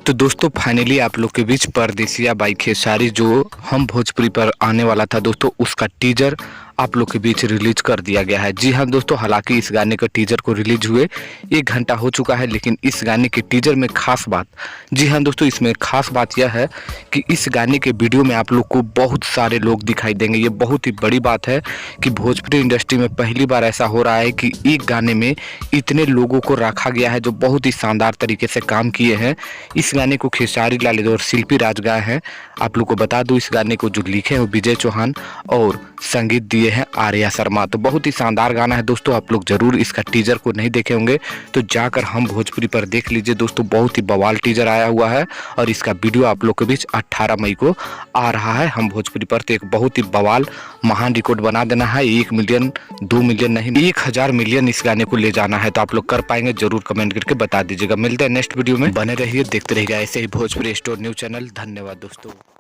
तो दोस्तों फाइनली आप लोग के बीच परदेसिया बाई खेसारी जो हम भोजपुरी पर आने वाला था दोस्तों, उसका टीजर आप लोग के बीच रिलीज कर दिया गया है। जी हाँ दोस्तों, हालांकि इस गाने का टीजर को रिलीज हुए 1 घंटा हो चुका है, लेकिन इस गाने के टीजर में खास बात, जी हाँ दोस्तों, इसमें खास बात यह है कि इस गाने के वीडियो में आप लोग को बहुत सारे लोग दिखाई देंगे। ये बहुत ही बड़ी बात है कि भोजपुरी इंडस्ट्री में पहली बार ऐसा हो रहा है कि एक गाने में इतने लोगों को रखा गया है जो बहुत ही शानदार तरीके से काम किए हैं। इस गाने को खेसारी लाल और शिल्पी राज गाए हैं। आप लोग को बता दूं, इस गाने को जो लिखे हैं वो विजय चौहान और संगीत दिए हैं आर्या शर्मा। तो बहुत ही शानदार गाना है दोस्तों, आप लोग जरूर इसका टीजर को नहीं देखे होंगे तो जाकर हम भोजपुरी पर देख लीजिए दोस्तों। बहुत ही बवाल टीजर आया हुआ है और इसका वीडियो आप लोग के बीच 18 मई को आ रहा है हम भोजपुरी पर। तो एक बहुत ही बवाल महान रिकॉर्ड बना देना है। 1 मिलियन 2 मिलियन नहीं, 1000 मिलियन इस गाने को ले जाना है। तो आप लोग कर पाएंगे, जरूर कमेंट करके बता दीजिएगा। मिलते हैं नेक्स्ट वीडियो में, बने रहिए, देखते रहिएगा ऐसे ही भोजपुरी स्टोर न्यूज चैनल। धन्यवाद दोस्तों।